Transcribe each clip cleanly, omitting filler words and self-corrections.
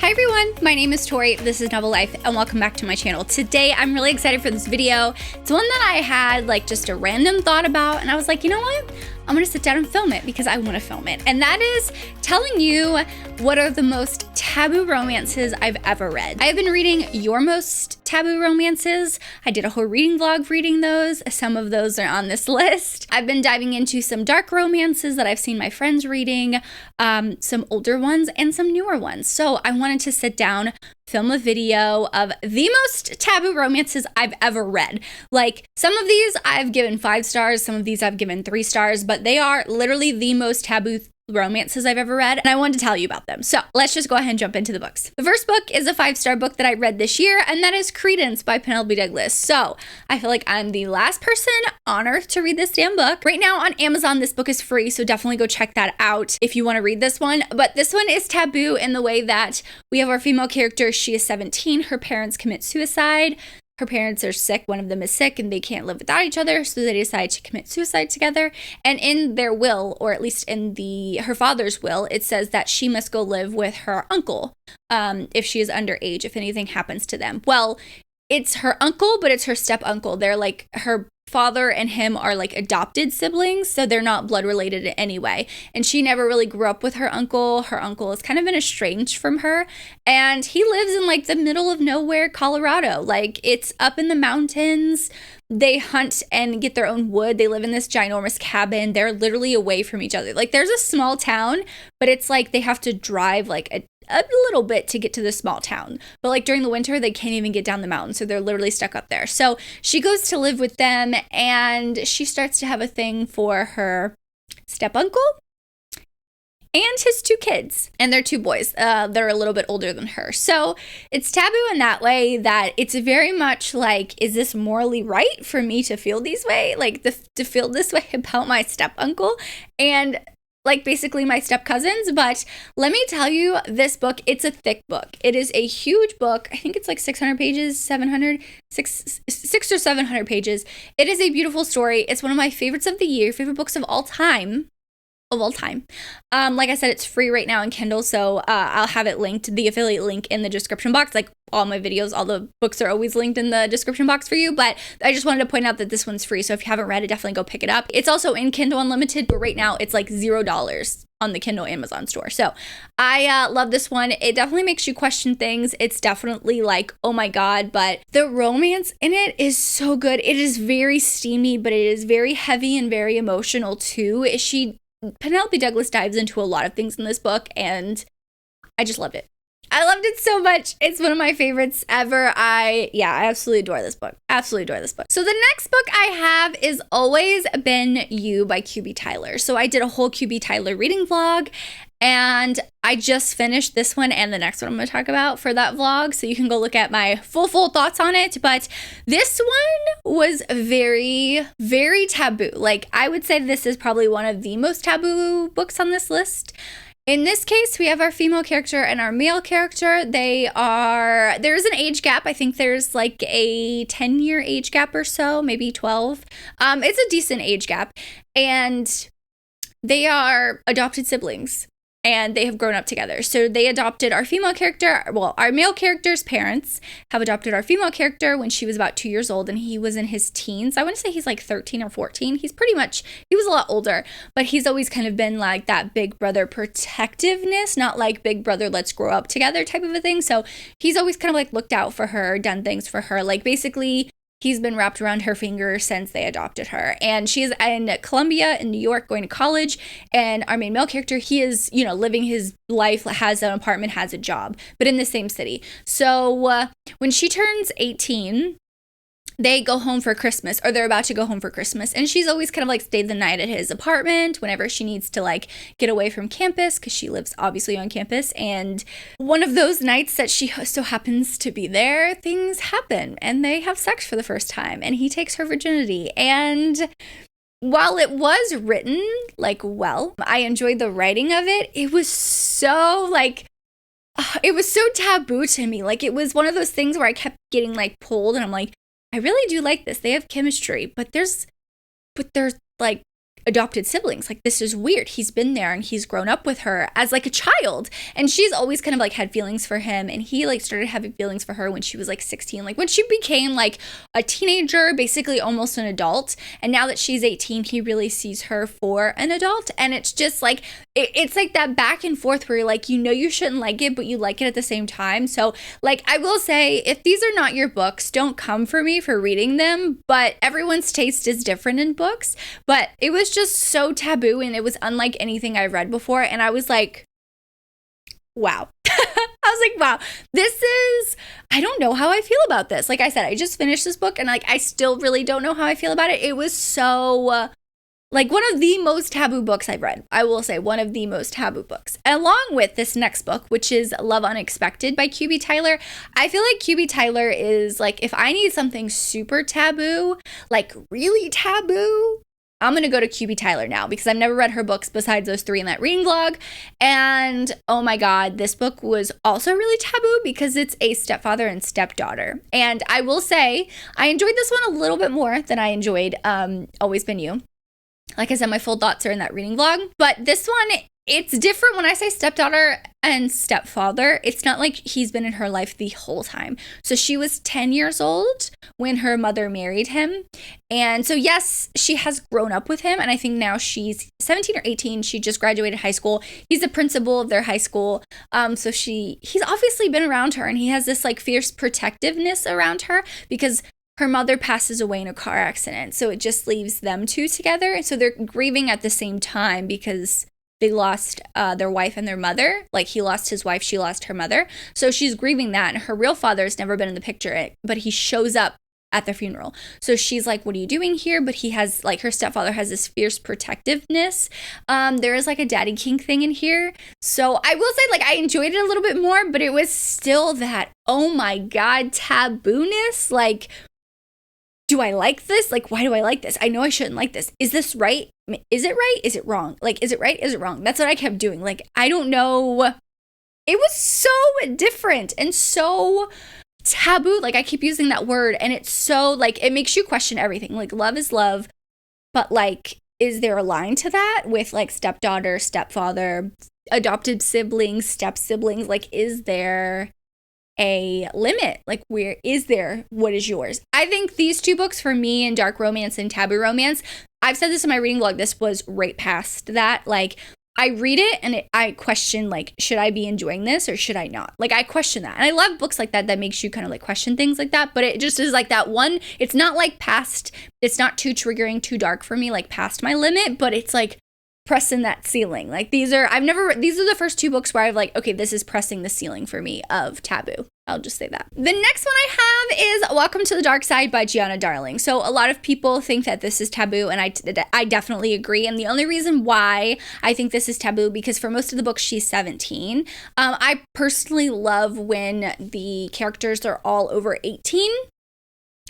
Hi everyone, my name is Tori, this is Novel Life, and welcome back to my channel. Today, I'm really excited for this video. It's one that I had just a random thought about, and I was like, you know what? I'm gonna sit down and film it because I wanna film it. And that is telling you what are the most taboo romances I've ever read. I have been reading your most taboo romances. I did a whole reading vlog reading those. Some of those are on this list. I've been diving into some dark romances that I've seen my friends reading, some older ones and some newer ones. So I wanted to sit down, film a video of the most taboo romances I've ever read. Some of these I've given 5 stars, some of these I've given 3 stars, but they are literally the most taboo romances I've ever read, and I wanted to tell you about them. So let's just go ahead and jump into the books. The first book is a 5-star book that I read this year, and that is Credence by Penelope Douglas. So I feel like I'm the last person on earth to read this damn book. Right now on Amazon, this book is free, so definitely go check that out if you want to read this one. But this one is taboo in the way that we have our female character. She is 17. Her parents commit suicide. Her parents are sick, one of them is sick, and they can't live without each other, so they decide to commit suicide together. And in their will, or at least in her father's will, it says that she must go live with her uncle if she is underage, if anything happens to them. Well, it's her uncle, but it's her step-uncle. They're her father and him are adopted siblings, so they're not blood related in any way. And she never really grew up with her uncle. Her uncle has kind of been estranged from her, and he lives in the middle of nowhere, Colorado. It's up in the mountains. They hunt and get their own wood. They live in this ginormous cabin. They're literally away from each other. There's a small town, but it's they have to drive a little bit to get to the small town. But during the winter, they can't even get down the mountain. So they're literally stuck up there. So she goes to live with them, and she starts to have a thing for her step-uncle and his 2 kids. And they're 2 boys. They're a little bit older than her. So it's taboo in that way that it's very much is this morally right for me to feel this way? To feel this way about my step-uncle? And basically my step cousins. But let me tell you, this book, it's a thick book. It is a huge book. I think it's 600 pages, 600 or 700 pages. It is a beautiful story. It's one of my favorites of the year, favorite books of all time. Like I said, it's free right now in Kindle, so I'll have it linked, the affiliate link, in the description box. All my videos, all the books are always linked in the description box for you, but I just wanted to point out that this one's free, so if you haven't read it, definitely go pick it up. It's also in Kindle Unlimited, but right now it's $0 on the Kindle Amazon store. So I love this one. It definitely makes you question things. It's definitely oh my god, but the romance in it is so good. It is very steamy, but it is very heavy and very emotional too. Penelope Douglas dives into a lot of things in this book, and I just loved it. I loved it so much. It's one of my favorites ever. I absolutely adore this book. Absolutely adore this book. So the next book I have is Always Been You by QB Tyler. So I did a whole QB Tyler reading vlog, and I just finished this one and the next one I'm going to talk about for that vlog. So you can go look at my full thoughts on it. But this one was very, very taboo. I would say this is probably one of the most taboo books on this list. In this case, we have our female character and our male character. There's an age gap. I think there's a 10-year age gap or so, maybe 12. It's a decent age gap. And they are adopted siblings, and they have grown up together. So they adopted our female character. Well, our male character's parents have adopted our female character when she was about 2 years old, and he was in his teens. I want to say he's 13 or 14. He was a lot older, but he's always kind of been that big brother protectiveness, not big brother, let's grow up together type of a thing. So he's always kind of looked out for her, done things for her. Basically, he's been wrapped around her finger since they adopted her. And she is in Columbia in New York going to college. And our main male character, he is, living his life, has an apartment, has a job, but in the same city. So when she turns 18, they go home for Christmas, or they're about to go home for Christmas. And she's always kind of stayed the night at his apartment whenever she needs to get away from campus, because she lives obviously on campus. And one of those nights that she so happens to be there, things happen and they have sex for the first time, and he takes her virginity. And while it was written well, I enjoyed the writing of it. It was so it was so taboo to me. It was one of those things where I kept getting pulled, and I'm I really do like this. They have chemistry, but there's adopted siblings. Like, this is weird. He's been there and he's grown up with her as like a child, and she's always kind of like had feelings for him, and he like started having feelings for her when she was like 16, like when she became like a teenager, basically almost an adult. And now that she's 18, he really sees her for an adult, and it's just like it's like that back and forth where you're like, you know, you shouldn't like it, but you like it at the same time. So like, I will say, if these are not your books, don't come for me for reading them, but everyone's taste is different in books. But it was just so taboo, and it was unlike anything I've read before, and I was like, wow. I was like, wow, I don't know how I feel about this. Like I said, I just finished this book, and like, I still really don't know how I feel about it. It was so like one of the most taboo books I've read. I will say one of the most taboo books. Along with this next book, which is Love Unexpected by QB Tyler. I feel like QB Tyler is like, if I need something super taboo, like really taboo, I'm going to go to QB Tyler now, because I've never read her books besides those 3 in that reading vlog. And oh my God, this book was also really taboo because it's a stepfather and stepdaughter. And I will say, I enjoyed this one a little bit more than I enjoyed Always Been You. Like I said, my full thoughts are in that reading vlog. But this one, it's different. When I say stepdaughter and stepfather, it's not like he's been in her life the whole time. So she was 10 years old when her mother married him. And so yes, she has grown up with him. And I think now she's 17 or 18. She just graduated high school. He's the principal of their high school. So he's obviously been around her, and he has this like fierce protectiveness around her because her mother passes away in a car accident. So it just leaves them two together. And so they're grieving at the same time because they lost their wife and their mother. Like, he lost his wife, she lost her mother. So she's grieving that. And her real father's never been in the picture, but he shows up at the funeral. So she's like, what are you doing here? But he has, like, her stepfather has this fierce protectiveness. There is like a daddy kink thing in here. So I will say, like, I enjoyed it a little bit more, but it was still that, oh my God, taboo-ness. Like, do I like this? Like, why do I like this? I know I shouldn't like this. Is this right? Is it right? Is it wrong? Like, is it right? Is it wrong? That's what I kept doing. Like, I don't know. It was so different and so taboo. Like, I keep using that word, and it's so, like, it makes you question everything. Like, love is love, but like, is there a line to that with like stepdaughter, stepfather, adopted siblings, step siblings? Like, is there a limit? Like, where is there? What is yours? I think these 2 books for me, in dark romance and taboo romance, I've said this in my reading vlog, this was right past that. Like, I read it and I question, like, should I be enjoying this or should I not? Like, I question that. And I love books like that makes you kind of like question things like that. But it just is like that one, it's not like past, it's not too triggering, too dark for me, like past my limit, but it's like pressing that ceiling. Like, these are the first 2 books where I've like, okay, this is pressing the ceiling for me of taboo. I'll just say that. The next one I have is Welcome to the Dark Side by Gianna Darling. So a lot of people think that this is taboo, and I definitely agree. And the only reason why I think this is taboo, because for most of the books she's 17. I personally love when the characters are all over 18.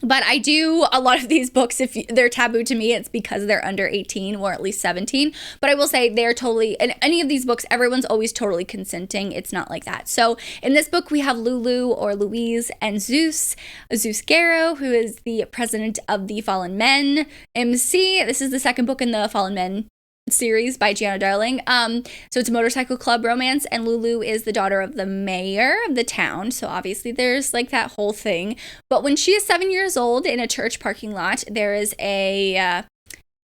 But I do a lot of these books, if they're taboo to me, it's because they're under 18 or at least 17. But I will say they're totally, in any of these books, everyone's always totally consenting. It's not like that. So in this book, we have Lulu or Louise and Zeus Garrow, who is the president of the Fallen Men MC. This is the second book in the Fallen Men series by Gianna Darling. So it's a motorcycle club romance, and Lulu is the daughter of the mayor of the town. So obviously there's like that whole thing. But when she is 7 years old, in a church parking lot, there is a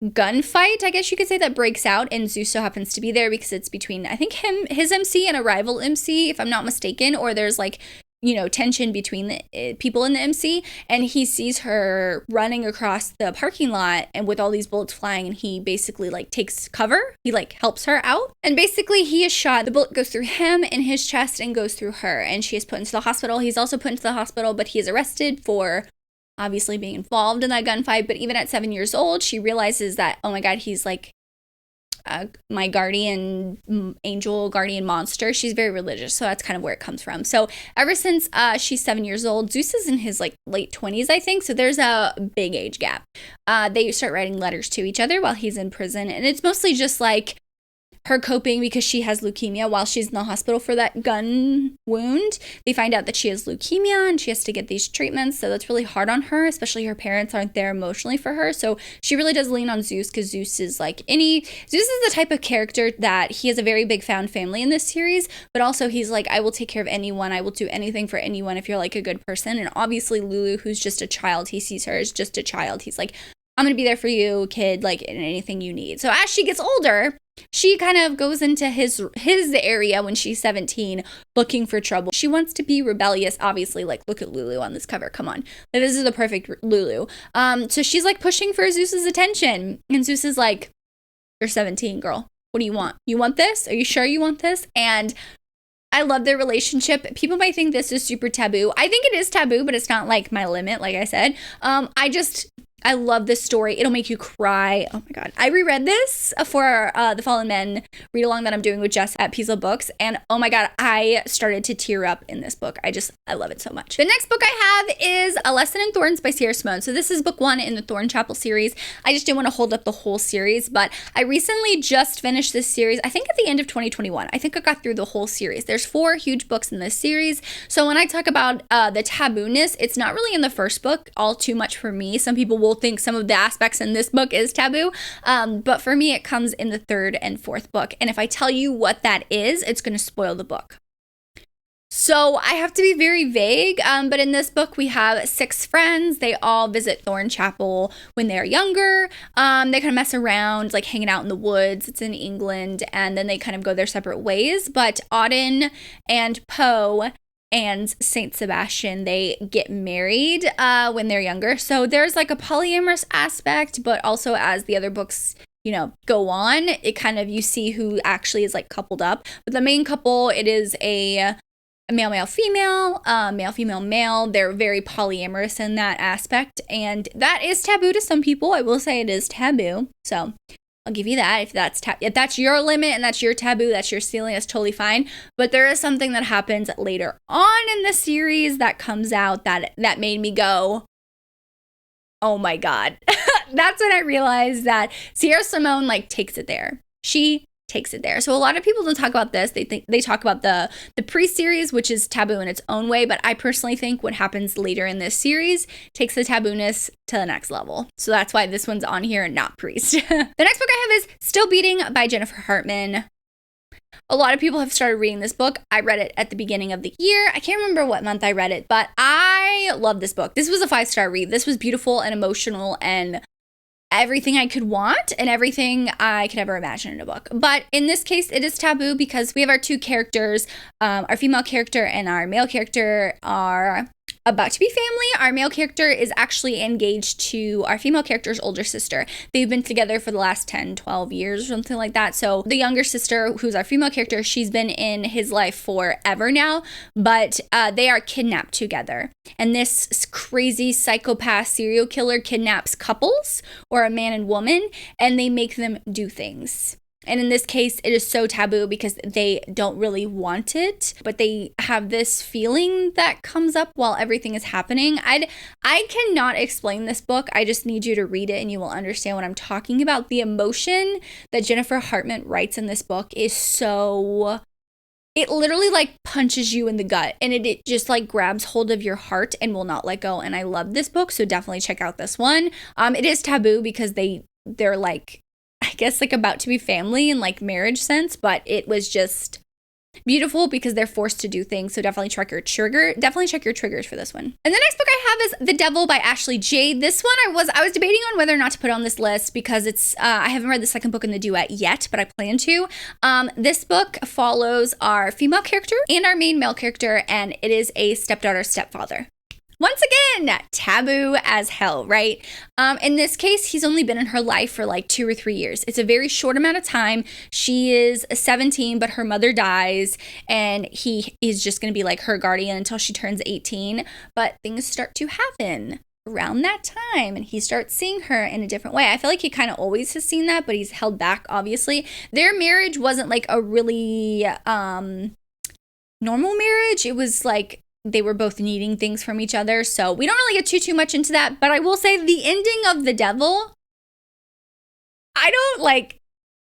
gunfight, I guess you could say, that breaks out, and Zeus so happens to be there because it's between, I think, his MC and a rival MC, if I'm not mistaken, or there's like, you know, tension between the people in the MC, and he sees her running across the parking lot and with all these bullets flying, and he basically like takes cover. He like helps her out, and basically he is shot. The bullet goes through him in his chest and goes through her, and she is put into the hospital. He's also put into the hospital, but he is arrested for obviously being involved in that gunfight. But even at 7 years old, she realizes that, oh my God, he's like my guardian angel, guardian monster. She's very religious, so that's kind of where it comes from. So ever since she's 7 years old, Zeus is in his like late 20s, I think, so there's a big age gap. They start writing letters to each other while he's in prison, and it's mostly just like her coping because she has leukemia while she's in the hospital for that gun wound. They find out that she has leukemia and she has to get these treatments. So that's really hard on her, especially her parents aren't there emotionally for her. So she really does lean on Zeus because Zeus is the type of character that he has a very big found family in this series, but also he's like, I will take care of anyone. I will do anything for anyone if you're like a good person. And obviously Lulu, who's just a child, he sees her as just a child. He's like, I'm going to be there for you, kid, like in anything you need. So as she gets older, she kind of goes into his area when she's 17 looking for trouble. She wants to be rebellious, obviously. Like, look at Lulu on this cover. Come on. But this is the perfect Lulu. So she's like pushing for Zeus's attention. And Zeus is like, you're 17, girl. What do you want? You want this? Are you sure you want this? And I love their relationship. People might think this is super taboo. I think it is taboo, but it's not like my limit, like I said. I love this story. It'll make you cry. Oh my God. I reread this for the Fallen Men read along that I'm doing with Jess at Pisa Books. And oh my God, I started to tear up in this book. I love it so much. The next book I have is A Lesson in Thorns by Sierra Simone. So this is book 1 in the Thorn Chapel series. I just didn't want to hold up the whole series, but I recently just finished this series, I think at the end of 2021. I think I got through the whole series. There's 4 huge books in this series. So when I talk about the taboo-ness, it's not really in the first book all too much for me. Some people will think some of the aspects in this book is taboo, but for me it comes in the 3rd and 4th book, and if I tell you what that is, it's going to spoil the book. So I have to be very vague, but in this book we have 6 friends. They all visit Thorn Chapel when they're younger. They kind of mess around, like hanging out in the woods. It's in England, and then they kind of go their separate ways. But Auden and Poe and Saint Sebastian, they get married when they're younger. So there's like a polyamorous aspect, but also as the other books, go on, it kind of, you see who actually is like coupled up. But the main couple, it is a male, male, female, male, female, male. They're very polyamorous in that aspect. And that is taboo to some people. I will say it is taboo. So I'll give you that. If that's your limit and that's your taboo, that's your ceiling, that's totally fine. But there is something that happens later on in the series that comes out that made me go, oh my God. That's when I realized that Sierra Simone takes it there. She takes it there. So a lot of people don't talk about this. They talk about the pre-series, which is taboo in its own way, but I personally think what happens later in this series takes the taboo-ness to the next level. So that's why this one's on here and not Priest. The next book I have is Still Beating by Jennifer Hartman. A lot of people have started reading this book. I read it at the beginning of the year. I can't remember what month I read it, but I love this book. This was a 5-star read. This was beautiful and emotional and everything I could want and everything I could ever imagine in a book. But in this case, it is taboo because we have our 2 characters. Our female character and our male character are about to be family. Our male character is actually engaged to our female character's older sister. They've been together for the last 10, 12 years or something like that. So the younger sister, who's our female character, she's been in his life forever now, but they are kidnapped together. And this crazy psychopath serial killer kidnaps couples or a man and woman, and they make them do things. And in this case, it is so taboo because they don't really want it, but they have this feeling that comes up while everything is happening. I cannot explain this book. I just need you to read it and you will understand what I'm talking about. The emotion that Jennifer Hartman writes in this book is so... It literally punches you in the gut, and it just grabs hold of your heart and will not let go. And I love this book, so definitely check out this one. It is taboo because they're I guess about to be family in marriage sense, but it was just beautiful because they're forced to do things. So definitely check your triggers for this one. And the next book I have is The Devil by Ashley Jade. This one I was debating on whether or not to put on this list because it's I haven't read the second book in the duet yet, but I plan to. This book follows our female character and our main male character, and it is a stepdaughter stepfather. Once again, taboo as hell, right? In this case, he's only been in her life for 2 or 3 years. It's a very short amount of time. She is 17, but her mother dies, and he is just going to be her guardian until she turns 18. But things start to happen around that time, and he starts seeing her in a different way. I feel like he kind of always has seen that, but he's held back, obviously. Their marriage wasn't a really normal marriage. It was they were both needing things from each other. So we don't really get too much into that. But I will say the ending of The Devil, I don't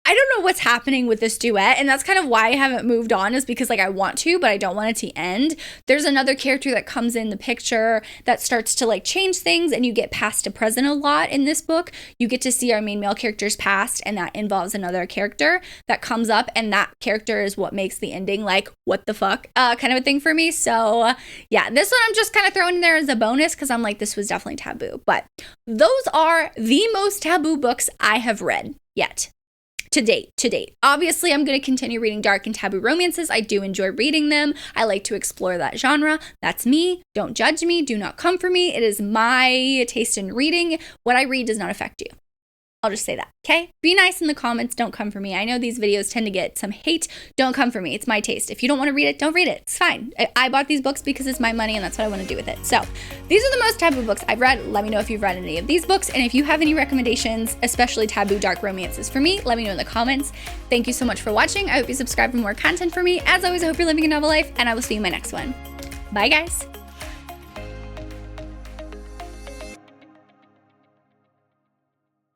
I don't know what's happening with this duet, and that's kind of why I haven't moved on, is because like I want to, but I don't want it to end. There's another character that comes in the picture that starts to like change things, and you get past to present a lot in this book. You get to see our main male character's past, and that involves another character that comes up, and that character is what makes the ending like, what the fuck, kind of a thing for me. So yeah, this one I'm just kind of throwing in there as a bonus because I'm like, this was definitely taboo. But those are the most taboo books I have read yet. To date. Obviously, I'm going to continue reading dark and taboo romances. I do enjoy reading them. I like to explore that genre. That's me. Don't judge me. Do not come for me. It is my taste in reading. What I read does not affect you. I'll just say that, okay? Be nice in the comments. Don't come for me. I know these videos tend to get some hate. Don't come for me. It's my taste. If you don't want to read it, don't read it. It's fine. I bought these books because it's my money and that's what I want to do with it. So these are the most taboo books I've read. Let me know if you've read any of these books. And if you have any recommendations, especially taboo dark romances for me, let me know in the comments. Thank you so much for watching. I hope you subscribe for more content for me. As always, I hope you're living a novel life, and I will see you in my next one. Bye, guys.